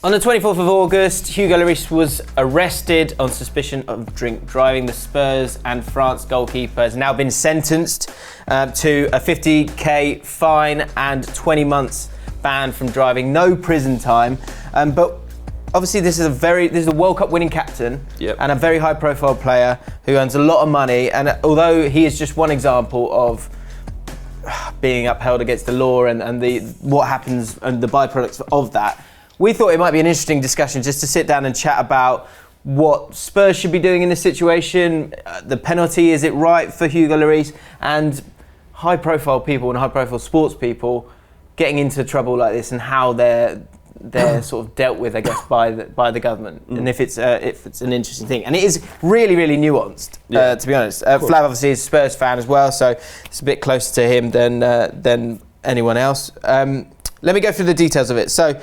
On the 24th of August, Hugo Lloris was arrested on suspicion of drink driving. The Spurs and France goalkeeper has now been sentenced to a 50k fine and 20 months ban from driving. No prison time, but obviously this is a World Cup winning captain and a very high profile player who earns a lot of money. And although he is just one example of being upheld against the law and what happens and the byproducts of that, we thought it might be an interesting discussion just to sit down and chat about what Spurs should be doing in this situation, the penalty, is it right for Hugo Lloris, and high-profile people and high-profile sports people getting into trouble like this and how they're sort of dealt with, I guess, by the government, and if it's an interesting thing. And it is really, really nuanced, to be honest. Flav obviously is a Spurs fan as well, so it's a bit closer to him than anyone else. Let me go through the details of it. So,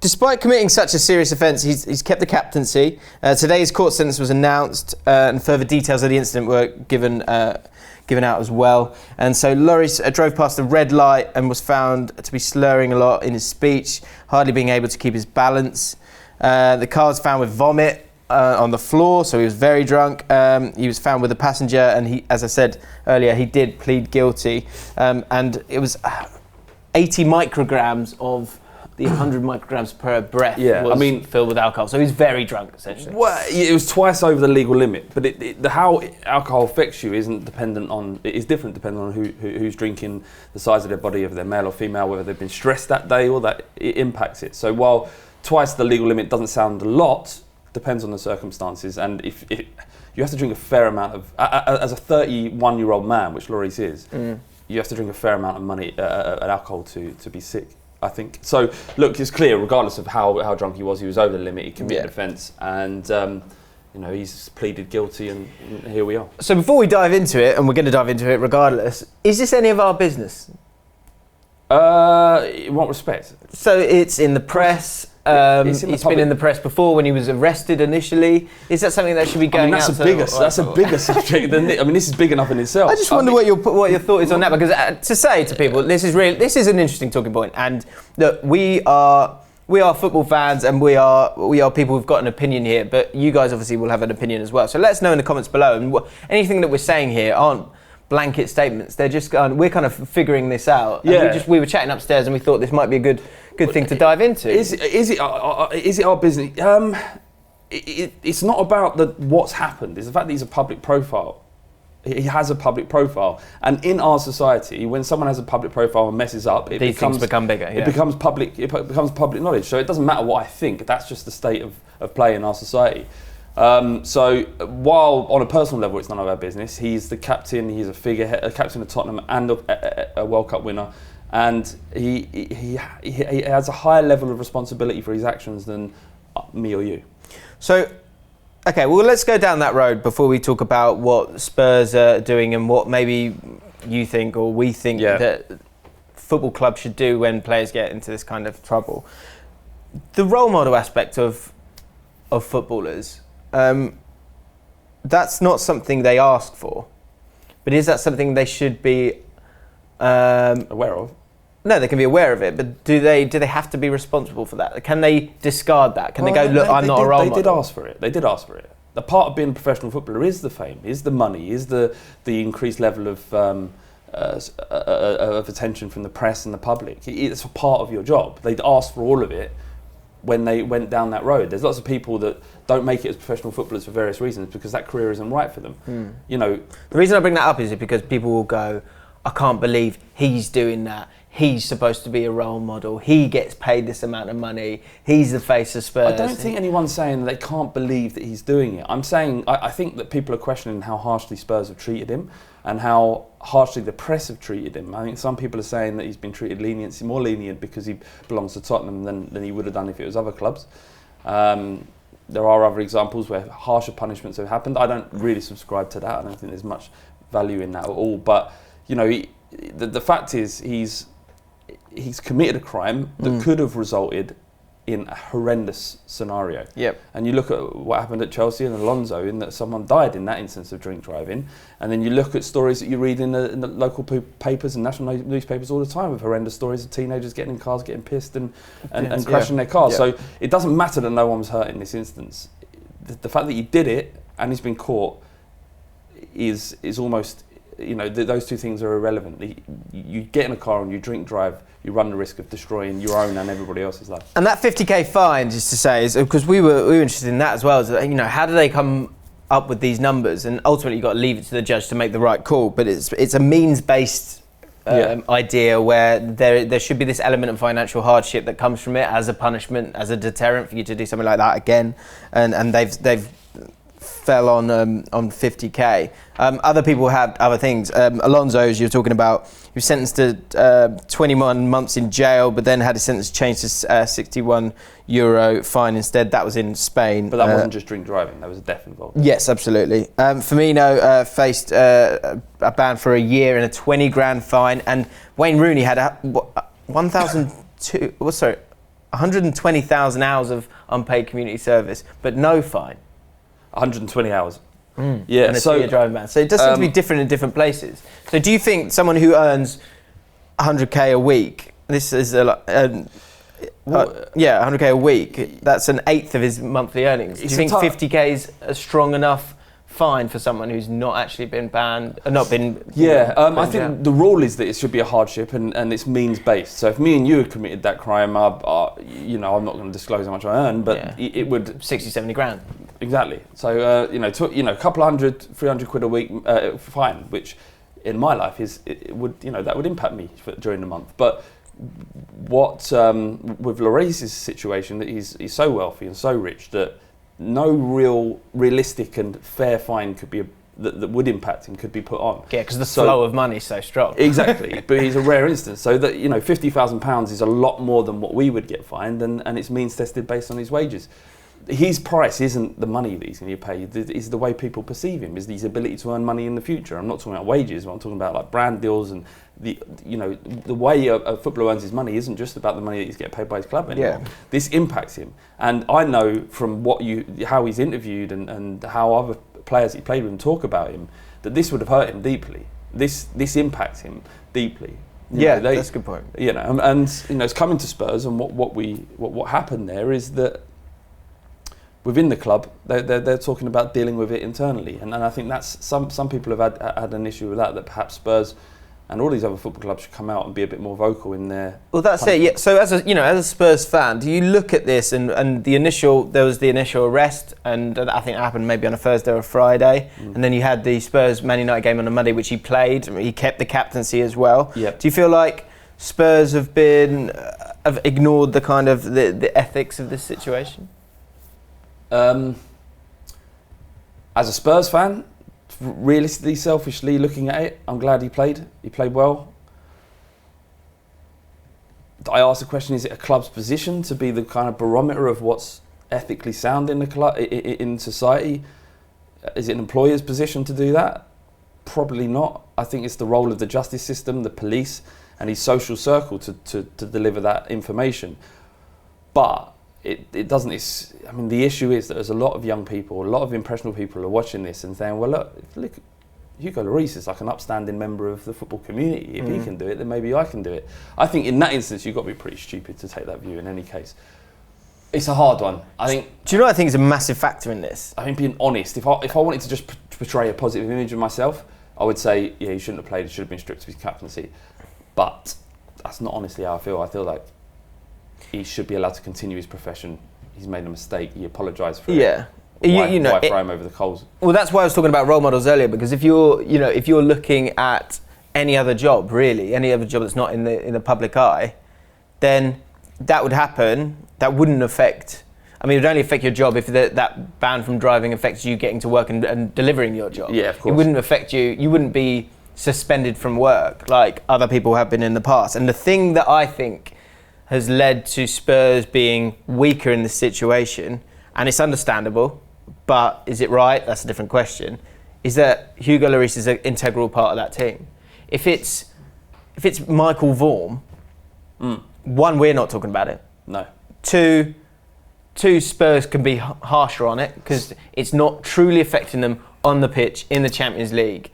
despite committing such a serious offence, he's kept the captaincy. Today his court sentence was announced, and further details of the incident were given out as well. And so Lloris drove past a red light and was found to be slurring a lot in his speech, hardly being able to keep his balance. The car was found with vomit on the floor, so he was very drunk. He was found with a passenger, and he, as I said earlier, he did plead guilty. And it was 80 micrograms of the 100 micrograms per breath was filled with alcohol. So he's very drunk, essentially. Well, it was twice over the legal limit, but how alcohol affects you is different depending on who's drinking, the size of their body, if they're male or female, whether they've been stressed that day, or that it impacts it. So while twice the legal limit doesn't sound a lot, depends on the circumstances, and if you have to drink a fair amount of, as a 31-year-old man, which Lloris is, you have to drink a fair amount of alcohol to be sick, I think. So look, it's clear, regardless of how drunk he was over the limit. He committed an offence, and he's pleaded guilty, and here we are. So before we dive into it, and we're going to dive into it regardless, is this any of our business? In what respect? So it's in the press. He's been in the press before when he was arrested initially. Is that something that should be going out? That's a bigger subject than this. I mean, this is big enough in itself. I just wonder what your thought is on that, because to say to people, this is an interesting talking point. And look, we are football fans, and we are people who've got an opinion here. But you guys obviously will have an opinion as well. So let us know in the comments below. And anything that we're saying here aren't blanket statements. They're just we're kind of figuring this out. And we were chatting upstairs, and we thought this might be a good thing to dive into. Is it our business? It's not about what's happened. It's the fact that he's a public profile. He has a public profile, and in our society, when someone has a public profile and messes up, things become bigger. It becomes public. It becomes public knowledge. So it doesn't matter what I think. That's just the state of play in our society. So while on a personal level it's none of our business, he's the captain, he's a captain of Tottenham and a World Cup winner, and he has a higher level of responsibility for his actions than me or you. So, okay, well, let's go down that road before we talk about what Spurs are doing and what maybe you think or we think that football clubs should do when players get into this kind of trouble. The role model aspect of footballers, that's not something they ask for, but is that something they should be aware of? No, they can be aware of it, but do they have to be responsible for that? Can they discard that? Can they go, look, I'm not a role model? They did ask for it. The part of being a professional footballer is the fame, is the money, is the increased level of attention from the press and the public. It's a part of your job. They'd asked for all of it when they went down that road. There's lots of people that don't make it as professional footballers for various reasons because that career isn't right for them. The reason I bring that up is because people will go, I can't believe he's doing that. He's supposed to be a role model. He gets paid this amount of money. He's the face of Spurs. I don't think anyone's saying that they can't believe that he's doing it. I'm saying I think that people are questioning how harshly Spurs have treated him and how harshly the press have treated him. I think some people are saying that he's been treated more lenient because he belongs to Tottenham than he would have done if it was other clubs. There are other examples where harsher punishments have happened. I don't really subscribe to that. I don't think there's much value in that at all. But the fact is he's committed a crime that could have resulted in a horrendous scenario. Yep. And you look at what happened at Chelsea and Alonso, in that someone died in that instance of drink driving. And then you look at stories that you read in the local papers and national newspapers all the time of horrendous stories of teenagers getting in cars, getting pissed and crashing their cars. So it doesn't matter that no one was hurt in this instance. The fact that he did it and he's been caught is almost, those two things are irrelevant. You get in a car and you drink drive, you run the risk of destroying your own and everybody else's life. And that 50k fine, just to say, is because we were interested in that as well. Is that, how do they come up with these numbers? And ultimately, you've got to leave it to the judge to make the right call. But it's a means-based idea where there should be this element of financial hardship that comes from it as a punishment, as a deterrent for you to do something like that again. And they've fell on 50k. Other people had other things. Alonso, as you were talking about, he was sentenced to 21 months in jail, but then had his sentence changed to €61 fine instead. That was in Spain. But that wasn't just drink driving, there was a death involved. Yes, absolutely. Firmino faced a ban for a year and a 20 grand fine, and Wayne Rooney had 120,000 hours of unpaid community service, but no fine. 120 hours. Yeah, and a 2-year driving ban. So it does seem to be different in different places. So do you think someone who earns 100k a week, this is 100k a week, that's an eighth of his monthly earnings. Do you think 50k is a strong enough fine for someone who's not actually been banned, not been... I think the rule is that it should be a hardship and it's means based. So if me and you had committed that crime, I'm not going to disclose how much I earn, but it would... 60, 70 grand. Exactly. So, a couple of 300 quid a week fine, which in my life that would impact me during the month. But what, with Lloris's situation, that he's so wealthy and so rich that no realistic and fair fine could be that would impact him could be put on. Yeah, because the flow of money is so strong. Exactly, but he's a rare instance. So that £50,000 is a lot more than what we would get fined, and it's means tested based on his wages. His price isn't the money that he's going to pay. It's the way people perceive him. Is his ability to earn money in the future. I'm not talking about wages. I'm talking about like brand deals and the way a footballer earns his money isn't just about the money that he's getting paid by his club anymore. Yeah. This impacts him, and I know from how he's interviewed and how other players he played with talk about him that this would have hurt him deeply. This impacts him deeply. That's a good point. And it's coming to Spurs, and what happened there is that within the club, they're talking about dealing with it internally, and I think that's some people have had an issue with that perhaps Spurs and all these other football clubs should come out and be a bit more vocal in their... Well, that's punishment. It. Yeah. So as a Spurs fan, do you look at this and there was the initial arrest, and I think it happened maybe on a Thursday or a Friday, and then you had the Spurs Man United game on a Monday, which he played. He kept the captaincy as well. Yep. Do you feel like Spurs have ignored the kind of the ethics of this situation? As a Spurs fan, realistically, selfishly looking at it, I'm glad he played. He played well. I asked the question: is it a club's position to be the kind of barometer of what's ethically sound in the club, in society? Is it an employer's position to do that? Probably not. I think it's the role of the justice system, the police, and his social circle to deliver that information. But it doesn't. The issue is that there's a lot of young people, a lot of impressionable people are watching this and saying, well, look, Hugo Lloris is like an upstanding member of the football community. If he can do it, then maybe I can do it. I think in that instance, you've got to be pretty stupid to take that view in any case. It's a hard one. I think. Do you know what I think is a massive factor in this? I mean, being honest, if I wanted to just portray a positive image of myself, I would say, yeah, he shouldn't have played, he should have been stripped of his captaincy. But that's not honestly how I feel. I feel like he should be allowed to continue his profession. He's made a mistake. He apologised for it. Yeah. Why throw him over the coals? Well, that's why I was talking about role models earlier, because if you're looking at any other job, really, any other job that's not in the public eye, then that would happen. That wouldn't affect. I mean, it would only affect your job if that ban from driving affects you getting to work and delivering your job. Yeah, of course. It wouldn't affect you. You wouldn't be suspended from work like other people have been in the past. And the thing that I think has led to Spurs being weaker in this situation, and it's understandable, but is it right? That's a different question. Is that Hugo Lloris is an integral part of that team. If it's Michael Vaughan, one, we're not talking about it. No. Two, Spurs can be harsher on it because it's not truly affecting them on the pitch in the Champions League.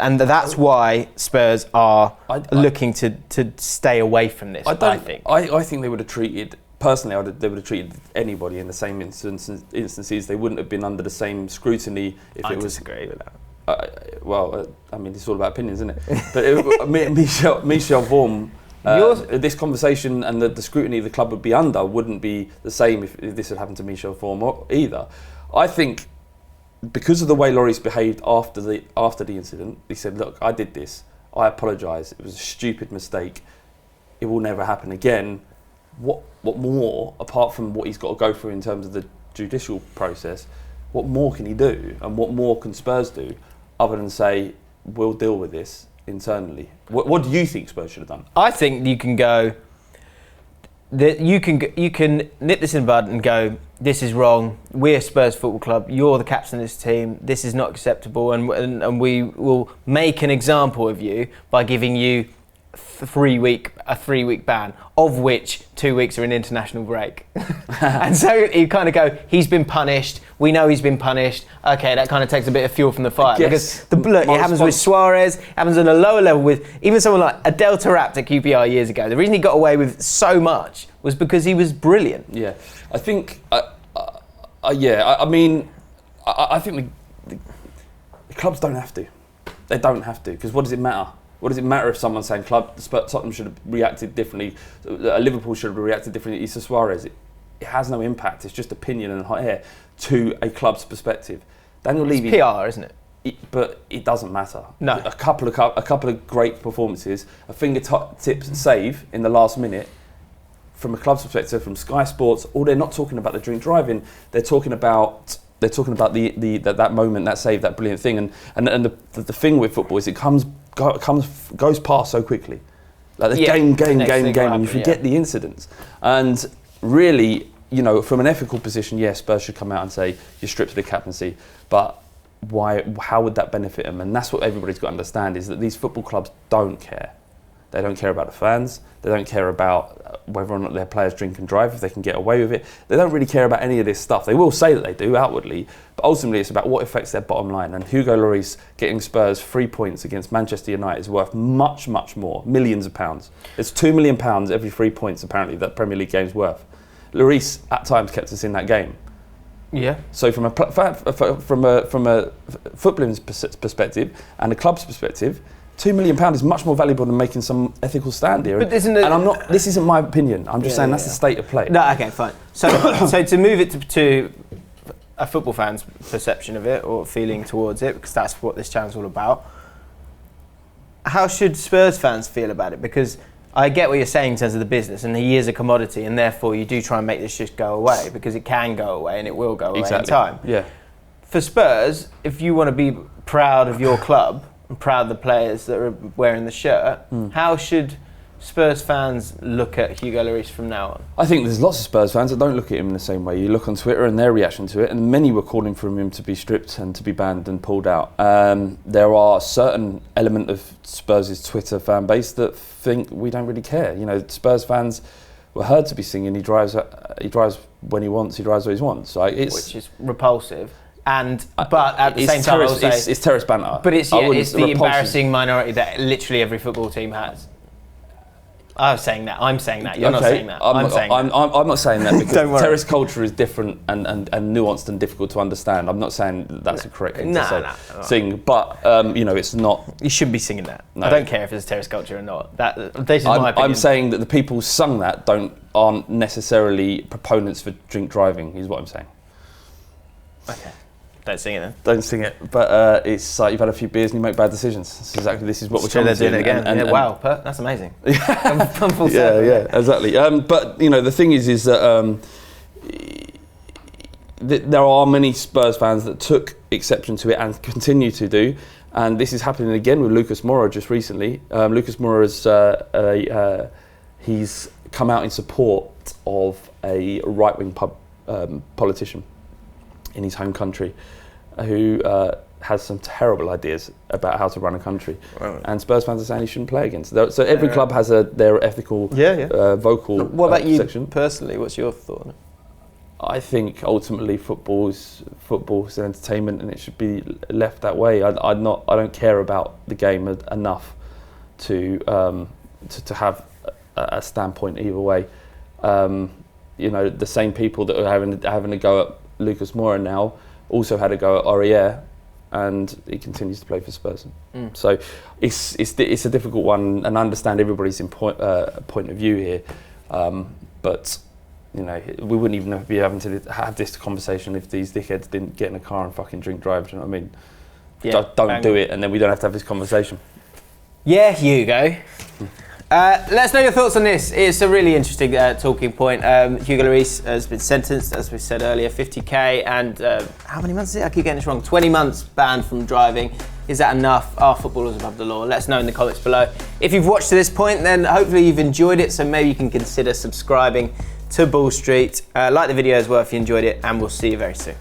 And that's why Spurs are looking to stay away from this, I think. I think they would have treated, personally, they would have treated anybody in the same instances. They wouldn't have been under the same scrutiny if it was... I disagree with that. I mean, it's all about opinions, isn't it? But Michel Vorm, this conversation and the scrutiny the club would be under wouldn't be the same if this had happened to Michel Vorm either. I think because of the way Lloris behaved after the incident, he said, "Look, I did this. I apologise. It was a stupid mistake. It will never happen again." What more, apart from what he's got to go through in terms of the judicial process, what more can he do, and what more can Spurs do, other than say, "We'll deal with this internally"? What do you think Spurs should have done? I think you can go. You can nip this in the bud and go, "This is wrong. We're Spurs Football Club. You're the captain of this team. This is not acceptable, and we will make an example of you by giving you a 3-week ban, of which 2 weeks are an international break." And so you kind of go, he's been punished. We know he's been punished. Okay, that kind of takes a bit of fuel from the fire. Because it happens with Suarez, it happens on a lower level with even someone like Adel Taarabt at QPR years ago. The reason he got away with so much was because he was brilliant. Yeah, I think, I mean, I think the clubs don't have to. They don't have to, because what does it matter? What does it matter if someone's saying Tottenham should have reacted differently, Liverpool should have reacted differently to Suarez? It has no impact. It's just opinion and hot air to a club's perspective. Daniel Levy, it's PR, isn't it? But it doesn't matter. No. A couple of great performances, a fingertip save in the last minute. From a club's perspective, from Sky Sports, they're not talking about the drink driving. They're talking about that moment, that save, that brilliant thing. And the thing with football is it goes past so quickly. Like the game, and you forget the incidents. And really, from an ethical position, yes, Spurs should come out and say you're stripped of the captaincy. But why? How would that benefit them? And that's what everybody's got to understand, is that these football clubs don't care. They don't care about the fans. They don't care about whether or not their players drink and drive, if they can get away with it. They don't really care about any of this stuff. They will say that they do outwardly, but ultimately it's about what affects their bottom line. And Hugo Lloris getting Spurs 3 points against Manchester United is worth much, much more, millions of pounds. It's £2 million every 3 points apparently that Premier League game's worth. Lloris at times kept us in that game. Yeah. So from a footballing perspective and a club's perspective, £2 million is much more valuable than making some ethical stand here. But this isn't my opinion. I'm just saying that's the state of play. No, okay, fine. So to move it to a football fan's perception of it or feeling towards it, because that's what this channel's all about. How should Spurs fans feel about it? Because I get what you're saying in terms of the business, and he is a commodity, and therefore you do try and make this just go away, because it can go away and it will go away in time. Yeah. For Spurs, if you want to be proud of your club and proud of the players that are wearing the shirt, how should Spurs fans look at Hugo Lloris from now on? I think there's lots of Spurs fans that don't look at him in the same way. You look on Twitter and their reaction to it, and many were calling for him to be stripped and to be banned and pulled out. There are a certain element of Spurs' Twitter fan base that think we don't really care. Spurs fans were heard to be singing, he drives when he wants, he drives where he wants. Which is repulsive. But at the same time, I'll say it's terrorist banter. But it's the embarrassing minority that literally every football team has. I'm saying that. You're not saying that. I'm not saying that because terrorist culture is different and nuanced and difficult to understand. I'm not saying that's a correct thing to sing, but it's not. You shouldn't be singing that. No. I don't care if it's terrorist culture or not. This is my opinion. I'm saying that the people who sung that aren't necessarily proponents for drink driving. Is what I'm saying. Okay. Don't sing it then. Don't sing it. But it's like you've had a few beers and you make bad decisions. This is what we're trying to do. They're doing it again. Wow, that's amazing. I'm full circle. Yeah, exactly. But the thing is that there are many Spurs fans that took exception to it and continue to do. And this is happening again with Lucas Moura just recently. Lucas Moura he's come out in support of a right-wing politician in his home country, who has some terrible ideas about how to run a country, Right. and Spurs fans are saying he shouldn't play against. So every club has their ethical, vocal What about you section. personally? What's your thought on it? I think ultimately football's an entertainment, and it should be left that way. I don't care about the game enough to have a standpoint either way. The same people that are having a go at Lucas Moura now also had a go at Aurier, and he continues to play for Spurs. So it's a difficult one, and I understand everybody's point of view here, but we wouldn't even be having to have this conversation if these dickheads didn't get in a car and fucking drink drive. Do you know what I mean? Yeah, don't do it, and then we don't have to have this conversation. Yeah, Hugo. Let us know your thoughts on this. It's a really interesting talking point. Hugo Lloris has been sentenced, as we said earlier, 50k and how many months is it? I keep getting this wrong. 20 months banned from driving. Is that enough? Are footballers above the law? Let us know in the comments below. If you've watched to this point, then hopefully you've enjoyed it, so maybe you can consider subscribing to Ball Street. Like the video as well if you enjoyed it, and we'll see you very soon.